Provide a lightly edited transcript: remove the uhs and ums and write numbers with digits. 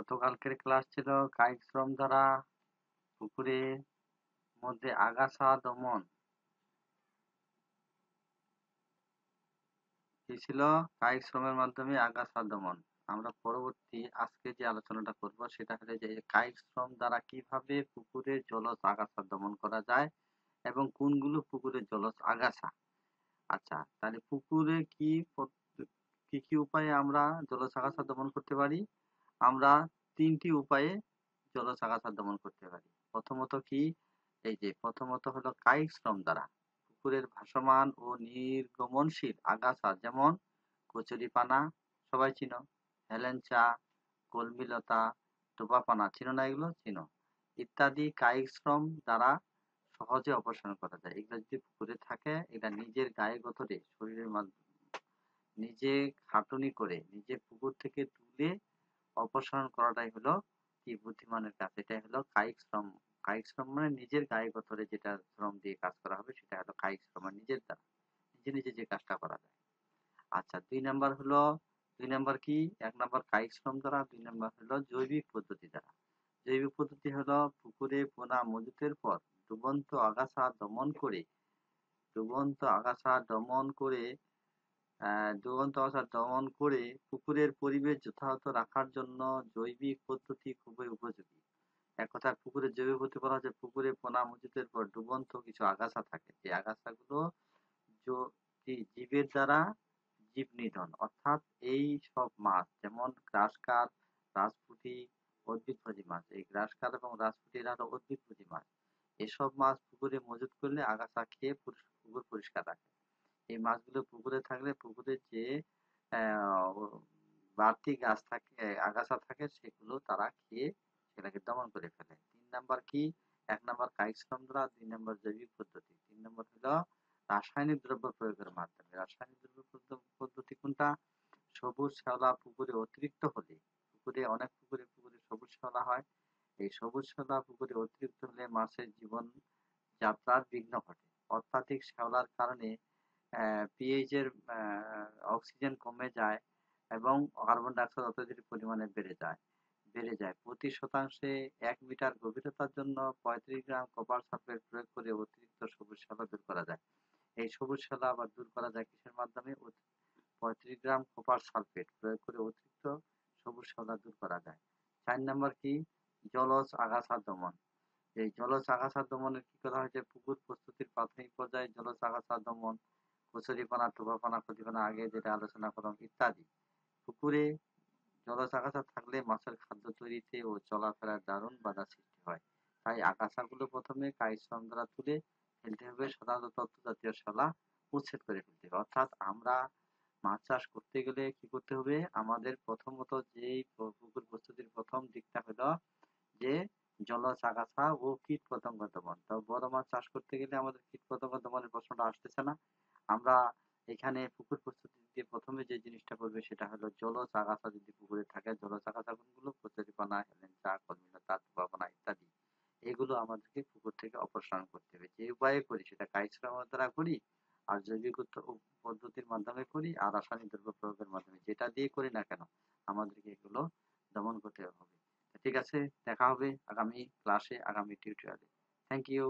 গতকালকের ক্লাস ছিল কায়িক শ্রম দ্বারা পুকুরের মধ্যে আগাছা দমন। কি ছিল? কায়িক শ্রমের মাধ্যমে আগাছা দমন। আমরা পরবর্তী আজকে যে আলোচনাটা করব সেটা হলো যে কায়িক শ্রম দ্বারা কিভাবে পুকুরের জলজ আগাছা দমন করা যায় এবং কোনগুলো পুকুরের জলজ আগাছা। আচ্ছা, তাহলে পুকুরে কি কি উপায়ে আমরা জলজ আগাছা দমন করতে পারি? আমরা তিনটি উপায়ে জলজ আগাছা দমন করতে পারি। প্রথমত কি? প্রথমত হলো কায়িক শ্রম দ্বারা পুকুরের ভাসমান ও নির্গমনশীল আগাছা, যেমন কচুরিপানা, সবাই চিনো, হেলেঞ্চা, কলমিলতা, টোপাপানা, চিনো না? এগুলো চিনো। ইত্যাদি কায়িক শ্রম দ্বারা সহজে অপসারণ করা যায়। এগুলো যদি পুকুরে থাকে, এটা নিজের গায়ে গতরে শরীরের মাধ্যমে নিজে খাটুনি করে নিজে পুকুর থেকে তুলে অপসারণ করাটাই হলো কি বুদ্ধিমানের কাজ। এটাই হলো কায়িক শ্রম। কায়িক শ্রম মানে নিজের গায়ে গতরে যেটা শ্রম দিয়ে কাজ করা হবে সেটা হলো কায়িক শ্রম, মানে নিজের দ্বারা নিজে নিজে যে কাজটা করা যায়। আচ্ছা, দুই নাম্বার কি? এক নাম্বার কায়িক শ্রম দ্বারা, দুই নাম্বার হলো জৈবিক পদ্ধতি দ্বারা। জৈবিক পদ্ধতি হলো পুকুরে পোনা মজুতের পর ডুবন্ত আগাছা দমন করে পুকুরের পরিবেশ যথাযথ রাখার জন্য জৈবিক পদ্ধতি খুবই উপযোগী। এক কথায় পুকুরের জৈবিক পদ্ধতি বলা হচ্ছে পুকুরে পোনা মজুতের পর ডুবন্ত কিছু আগাছা থাকে, যে আগাছাগুলো জীবের দ্বারা জীব নিধন, অর্থাৎ এই সব মাছ যেমন গ্রাস কার্প, রাজপুঁটি, উদ্ভিদভোজী মাছ। এই গ্রাস কার্প এবং রাজপুঁটি এরা হলো উদ্ভিদভোজী মাছ। এসব মাছ পুকুরে মজুত করলে আগাছা খেয়ে পুকুর পরিষ্কার রাখে। এই মাছগুলো পুকুরে থাকলে পুকুরে যে বাড়তি গাছ থাকে, আগাছা থাকে, সেগুলো তারা খেয়ে সেটাকে দমন করে ফেলে। তিন নাম্বার কি? এক নাম্বার কায়িক শ্রম দ্বারা, দুই নাম্বার জৈবিক পদ্ধতি, তিন নম্বর হলো রাসায়নিক দ্রব্য প্রয়োগের মাধ্যমে। রাসায়নিক দ্রব্য পদ্ধতি কোনটা? সবুজ শ্যাওলা পুকুরে অতিরিক্ত হলে, অনেক পুকুরে সবুজ শ্যাওলা হয়, এই সবুজ শ্যাওলা পুকুরে অতিরিক্ত হলে মাছের জীবন যাত্রার বিঘ্ন ঘটে। অত্যাধিক শ্যাওলার কারণে পিএইচ এর অক্সিজেন কমে যায় এবং কার্বন ডাই অক্সাইড অত্যধিক পরিমাণে বেড়ে যায়। প্রতি শতাংশে 1 মিটার গভীরতার জন্য 35 গ্রাম কপার সালফেট প্রয়োগ করে অতিরিক্ত সবুজ শ্যাওলা দূর করা যায়। এই সবুজ শ্যাওলা আবার দূর করা যায় কিসের মাধ্যমে? 35 গ্রাম কপার সালফেট প্রয়োগ করে অতিরিক্ত সবুজ শ্যাওলা দূর করা যায়। 4 নাম্বার কি? জলজ আগাছা দমন। এই জলজ আগাছা দমনের কি করা হয়েছে? পুকুর প্রস্তুতির প্রাথমিক পর্যায়ে জলজ আগাছা দমন, কচুরিপানা, টোপাপানা, কচুরিপানা আগে যেটা আলোচনা করলাম ইত্যাদি। পুকুরে জলজ আগাছা থাকলে মাছের খাদ্য তৈরিতে ও চলাফেরার দারুণ বাধা সৃষ্টি হয়। তাই আগাছাগুলো প্রথমে কায়িক শ্রম দ্বারা তুলে ফেলতে হবে, সাধারণত তন্তু জাতীয় শ্যাওলা উচ্ছেদ করে ফেলতে হবে। অর্থাৎ আমরা মাছ চাষ করতে গেলে কি করতে হবে? আমাদের প্রথমত যেই পুকুর প্রস্তুতির প্রথম দিকটা হলো যে জলজ আগাছা ও কীট পতঙ্গ দমন। তো বড় মাছ চাষ করতে গেলে আমাদের কীট পতঙ্গ দমনের প্রশ্নটা আসতেছে না। আমরা এখানে পুকুর প্রস্তুতি দিয়ে প্রথমে যে জিনিসটা করবে সেটা হলো জলজ আগাছা যদি পুকুরে থাকে, জলজ আগাছা কোনগুলো? কচুরিপানা, হেলেঞ্চা, কলমিলতা, টোপাপানা ইত্যাদি। এগুলো আমাদেরকে পুকুর থেকে অপসারণ করতে হবে। যে উপায়ে করি সেটা কায়িক শ্রমের দ্বারা করি, আর জৈবিক পদ্ধতির মাধ্যমে করি, আর রাসায়নিক দ্রব্য প্রয়োগের মাধ্যমে, যেটা দিয়ে করি না কেন আমাদেরকে এগুলো দমন করতে হবে। ঠিক আছে, দেখা হবে আগামী ক্লাসে, আগামী টিউটোরিয়ালে। Thank you.